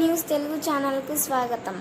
News Telugu ఛానల్కు స్వాగతం.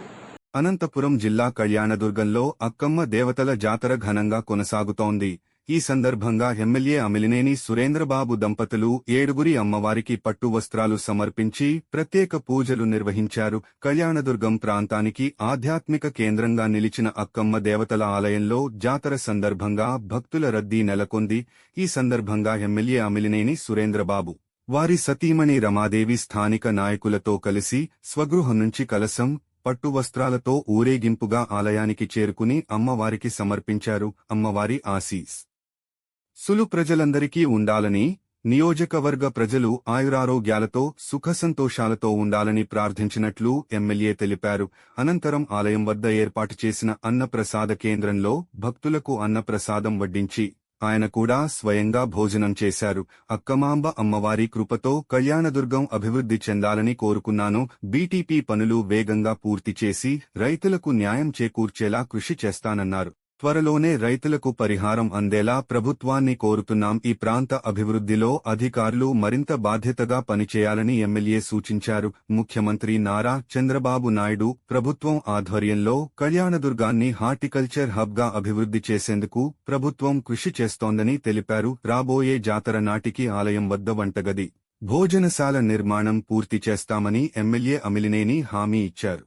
అనంతపురం జిల్లా కళ్యాణదుర్గంలో అక్కమ్మ దేవతల జాతర ఘనంగా కొనసాగుతోంది. ఈ సందర్భంగా ఎమ్మెల్యే అమిలినేని సురేంద్రబాబు దంపతులు 7 అమ్మవారికి పట్టు వస్త్రాలు సమర్పించి ప్రత్యేక పూజలు నిర్వహించారు. కళ్యాణదుర్గం ప్రాంతానికి ఆధ్యాత్మిక కేంద్రంగా నిలిచిన అక్కమ్మ దేవతల ఆలయంలో జాతర సందర్భంగా భక్తుల రద్దీ నెలకొంది. ఈ సందర్భంగా ఎమ్మెల్యే అమిలినేని సురేంద్రబాబు వారి సతీమణి రమాదేవి స్థానిక నాయకులతో కలిసి స్వగృహం నుంచి కలశం, పట్టు వస్త్రాలతో ఊరేగింపుగా ఆలయానికి చేరుకుని అమ్మవారికి సమర్పించారు. అమ్మవారి ఆశీస్సులు ప్రజలందరికీ ఉండాలని, నియోజకవర్గ ప్రజలు ఆయురారోగ్యాలతో సుఖసంతోషాలతో ఉండాలని ప్రార్థించినట్లు ఎమ్మెల్యే తెలిపారు. అనంతరం ఆలయం వద్ద ఏర్పాటు చేసిన అన్నప్రసాద కేంద్రంలో భక్తులకు అన్నప్రసాదం వడ్డించి ఆయన కూడా స్వయంగా భోజనం చేశారు. అక్కమాంబ అమ్మవారి కృపతో కళ్యాణదుర్గం అభివృద్ధి చెందాలని కోరుకున్నాను. బీటీపీ పనులు వేగంగా పూర్తి చేసి రైతులకు న్యాయం చేకూర్చేలా కృషి చేస్తానన్నారు. త్వరలోనే రైతులకు పరిహారం అందేలా ప్రభుత్వాన్ని కోరుతున్నాం. ఈ ప్రాంత అభివృద్ధిలో అధికారులు మరింత బాధ్యతగా పనిచేయాలని ఎమ్మెల్యే సూచించారు. ముఖ్యమంత్రి నారా చంద్రబాబు నాయుడు ప్రభుత్వం ఆధ్వర్యంలో కళ్యాణదుర్గాన్ని హార్టికల్చర్ హబ్గా అభివృద్ధి చేసేందుకు ప్రభుత్వం కృషి చేస్తోందని తెలిపారు. రాబోయే జాతర నాటికి ఆలయం వద్ద వంటగది, భోజనశాల నిర్మాణం పూర్తి చేస్తామని ఎమ్మెల్యే అమిలినేని హామీ ఇచ్చారు.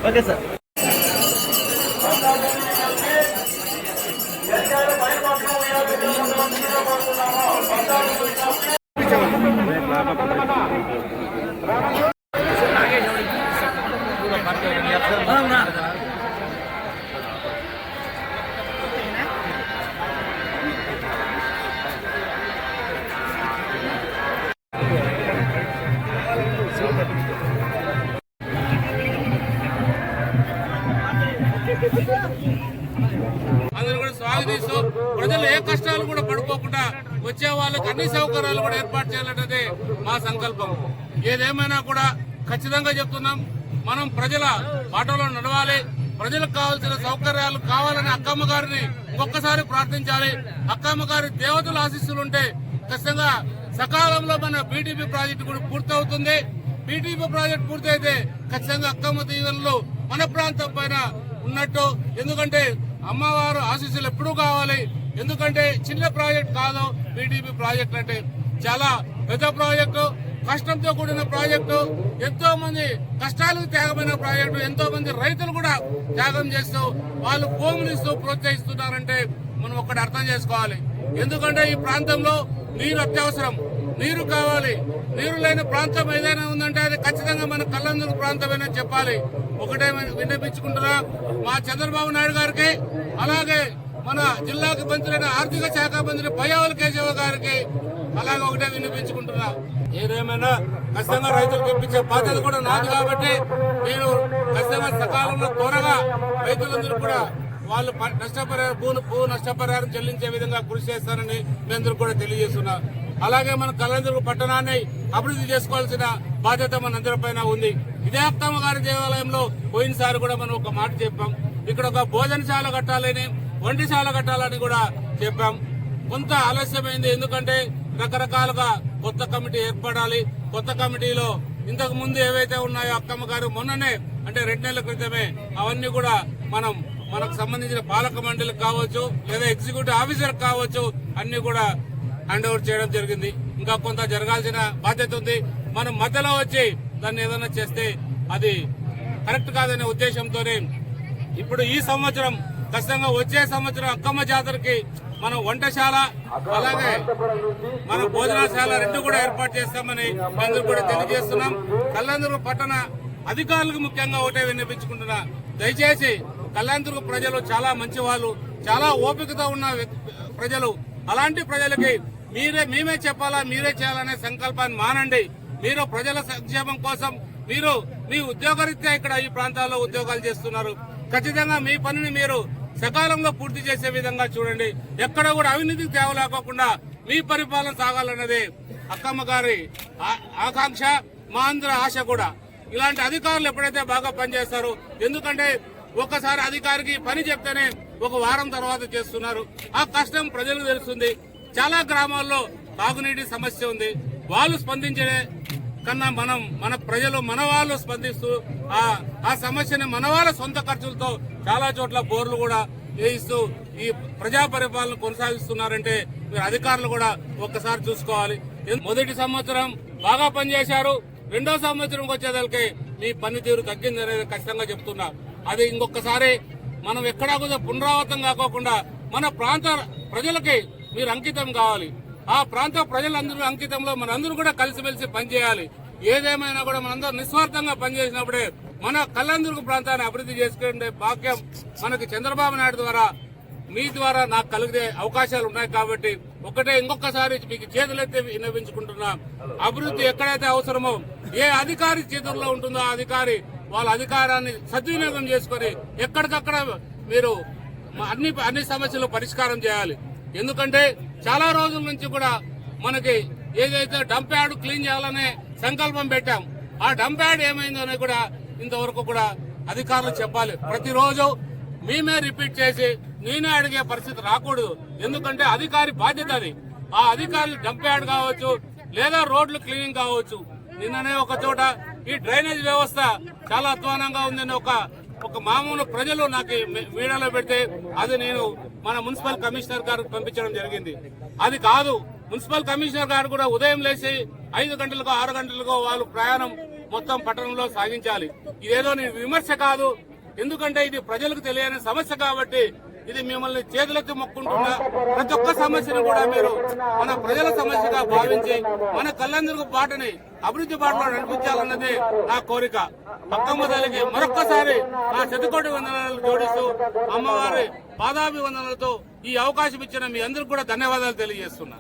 Okay sir. అందరూ కూడా స్వాగతిస్తూ ప్రజలు ఏ కష్టాలు కూడా పడుకోకుండా వచ్చే వాళ్ళకి అన్ని సౌకర్యాలు కూడా ఏర్పాటు చేయాలన్నదే మా సంకల్పం. ఏదేమైనా కూడా ఖచ్చితంగా చెప్తున్నాం, మనం ప్రజల బాటలో నడవాలి. ప్రజలకు కావాల్సిన సౌకర్యాలు కావాలని అక్కమ్మ గారిని ఒక్కసారి ప్రార్థించాలి. అక్కమ్మ గారి దేవతల ఆశీస్సులుంటే ఖచ్చితంగా సకాలంలో మన బీటీపీ ప్రాజెక్టు కూడా పూర్తవుతుంది. బీటీపీ ప్రాజెక్టు పూర్తయితే ఖచ్చితంగా అక్కమ్మ దీవెనలు మన ప్రాంతం పైన ఉన్నట్టు. ఎందుకంటే అమ్మవారు ఆశీస్సులు ఎప్పుడూ కావాలి. ఎందుకంటే చిన్న ప్రాజెక్ట్ కాదు బీటీపీ ప్రాజెక్ట్ అంటే, చాలా పెద్ద ప్రాజెక్టు, కష్టంతో కూడిన ప్రాజెక్టు, ఎంతో మంది కష్టాలకు త్యాగమైన ప్రాజెక్టు. ఎంతో మంది రైతులు కూడా త్యాగం చేస్తూ వాళ్ళు భూములు ఇస్తూ ప్రోత్సహిస్తున్నారంటే మనం ఒక్కటి అర్థం చేసుకోవాలి. ఎందుకంటే ఈ ప్రాంతంలో నీరు అత్యవసరం, నీరు కావాలి. నీరు లేని ప్రాంతం ఏదైనా ఉందంటే అది ఖచ్చితంగా మన కళ్యాణదుర్గం ప్రాంతమేనా చెప్పాలి. ఒకటే విన్నపించుకుంటున్నా మా చంద్రబాబు నాయుడు గారికి, అలాగే మన జిల్లాకు మంత్రులైన ఆర్థిక శాఖ మంత్రి పయ్యావుల కేశవ గారికి అలాగే ఒకటే విన్నపించుకుంటున్నా. ఏదేమైనా ఖచ్చితంగా రైతులకు ఇప్పించే బాధ్యత కూడా నాది కాబట్టి నేను ఖచ్చితంగా సకాలంలో త్వరగా రైతులందరూ కూడా వాళ్ళు భూ నష్టపరిహారం చెల్లించే విధంగా కృషి చేస్తానని మీ అందరూ కూడా తెలియజేస్తున్నా. అలాగే మన కళ్యాణదుర్గం పట్టణాన్ని అభివృద్ధి చేసుకోవాల్సిన బాధ్యత మనందరిపైన ఉంది. ఇదే అక్కమ్మ గారి దేవాలయంలో పోయినసారి కూడా మనం ఒక మాట చెప్పాం, ఇక్కడ ఒక భోజనశాల కట్టాలని, వంటిశాల కట్టాలని కూడా చెప్పాం. కొంత ఆలస్యమైంది, ఎందుకంటే రకరకాలుగా కొత్త కమిటీ ఏర్పడాలి. కొత్త కమిటీలో ఇంతకు ముందు ఏవైతే ఉన్నాయో అక్కమ్మ గారు మొన్ననే అంటే 2 నెలల క్రితమే అవన్నీ కూడా మనకు సంబంధించిన పాలక మండలికి కావచ్చు లేదా ఎగ్జిక్యూటివ్ ఆఫీసర్ కావచ్చు అన్ని కూడా హ్యాండ్ ఓవర్ చేయడం జరిగింది. ఇంకా కొంత జరగాల్సిన బాధ్యత ఉంది. మనం మధ్యలో వచ్చి దాన్ని ఏదైనా చేస్తే అది కరెక్ట్ కాదనే ఉద్దేశంతోనే ఇప్పుడు ఈ సంవత్సరం ఖచ్చితంగా వచ్చే సంవత్సరం అక్కమ్మ జాతరకి మనం వంటశాల అలాగే మన భోజనశాల 2 కూడా ఏర్పాటు చేస్తామని అందరూ కూడా తెలియజేస్తున్నాం. కళ్యాణదుర్గం పట్టణ అధికారులకు ముఖ్యంగా ఒకటే విన్నపించుకుంటున్నా, దయచేసి కళ్యాణదుర్గం ప్రజలు చాలా మంచి వాళ్ళు, చాలా ఓపికతో ఉన్న ప్రజలు. అలాంటి ప్రజలకి మేమే చెప్పాలా, మీరే చేయాలనే సంకల్పాన్ని మానండి. మీరు ప్రజల సంక్షేమం కోసం మీరు మీ ఉద్యోగరీత్యా ఇక్కడ ఈ ప్రాంతాల్లో ఉద్యోగాలు చేస్తున్నారు. ఖచ్చితంగా మీ పనిని మీరు సకాలంలో పూర్తి చేసే విధంగా చూడండి. ఎక్కడ కూడా అవినీతికి తేవలేకోకుండా మీ పరిపాలన సాగాలన్నదే అక్కమ్మ గారి ఆకాంక్ష, మా అందరి ఆశ కూడా. ఇలాంటి అధికారులు ఎప్పుడైతే బాగా పనిచేస్తారో, ఎందుకంటే ఒక్కసారి అధికారికి పని చెప్తేనే ఒక వారం తర్వాత చేస్తున్నారు. ఆ కష్టం ప్రజలకు తెలుస్తుంది. చాలా గ్రామాల్లో తాగునీటి సమస్య ఉంది. వాళ్ళు స్పందించే కన్నా మన ప్రజలు మన వాళ్ళు స్పందిస్తూ ఆ సమస్యని మన వాళ్ళ సొంత ఖర్చులతో చాలా చోట్ల బోర్లు కూడా వేయిస్తూ ఈ ప్రజా పరిపాలన కొనసాగిస్తున్నారంటే మీరు అధికారులు కూడా ఒక్కసారి చూసుకోవాలి. మొదటి సంవత్సరం బాగా పనిచేశారు, రెండో సంవత్సరం వచ్చేదానికి మీ పనితీరు తగ్గింది అనేది ఖచ్చితంగా చెప్తున్నా. అది ఇంకొకసారి మనం ఎక్కడా కూడా పునరావృతం కాకోకుండా మన ప్రాంత ప్రజలకి మీరు అంకితం కావాలి. ఆ ప్రాంత ప్రజలందరూ అంకితంలో మనందరూ కూడా కలిసిమెలిసి పనిచేయాలి. ఏదేమైనా కూడా మనందరూ నిస్వార్థంగా పనిచేసినప్పుడే మన కళ్యాణదుర్గ ప్రాంతాన్ని అభివృద్ధి చేసుకునే భాగ్యం మనకి చంద్రబాబు నాయుడు ద్వారా, మీ ద్వారా నాకు కలిగే అవకాశాలు ఉన్నాయి. కాబట్టి ఇంకొకసారి మీకు చేతులెత్తి విన్నవించుకుంటున్నా, అభివృద్ధి ఎక్కడైతే అవసరమో ఏ అధికారి చేతుల్లో ఉంటుందో ఆ అధికారి వాళ్ళ అధికారాన్ని సద్వినియోగం చేసుకుని ఎక్కడికక్కడ మీరు అన్ని సమస్యలు పరిష్కారం చేయాలి. ఎందుకంటే చాలా రోజుల నుంచి కూడా మనకి ఏదైతే డంప్ యార్డ్ క్లీన్ చేయాలనే సంకల్పం పెట్టాం, ఆ డంప్ యార్డ్ ఏమైందో అని కూడా ఇంతవరకు కూడా అధికారులు చెప్పాలి. ప్రతిరోజు మేమే రిపీట్ చేసి నేనే అడిగే పరిస్థితి రాకూడదు. ఎందుకంటే అధికారి బాధ్యత అది. ఆ అధికారులు డంప్ యార్డ్ కావచ్చు లేదా రోడ్లు క్లీనింగ్ కావచ్చు. నిన్ననే ఒక చోట ఈ డ్రైనేజ్ వ్యవస్థ చాలా అధ్వానంగా ఉందని ఒక మామూలు ప్రజలు నాకు మీడియాలో పెడితే అది నేను మన మున్సిపల్ కమిషనర్ గారికి పంపించడం జరిగింది. అది కాదు, మున్సిపల్ కమిషనర్ గారు కూడా ఉదయం లేచి 5 గంటలకో 6 గంటలకో వాళ్ళు ప్రయాణం మొత్తం పట్టణంలో సాగించాలి. ఇదేదో నేను విమర్శ కాదు, ఎందుకంటే ఇది ప్రజలకు తెలియని సమస్య కాబట్టి ఇది మిమ్మల్ని చేతులెత్తి మొక్కుంటున్నా. ప్రతి ఒక్క సమస్యను కూడా మీరు మన ప్రజల సమస్యగా భావించి మన కళ్యాణదుర్గ బాటని అభివృద్ధి బాటలో నడిపించాలన్నది నా కోరిక. అక్కమ్మ తల్లికి మరొక్కసారి నా శతకోటి వందనాలు జోడిస్తూ అమ్మవారి పాదాభివందనలతో ఈ అవకాశం ఇచ్చిన మీ అందరికీ కూడా ధన్యవాదాలు తెలియజేస్తున్నా.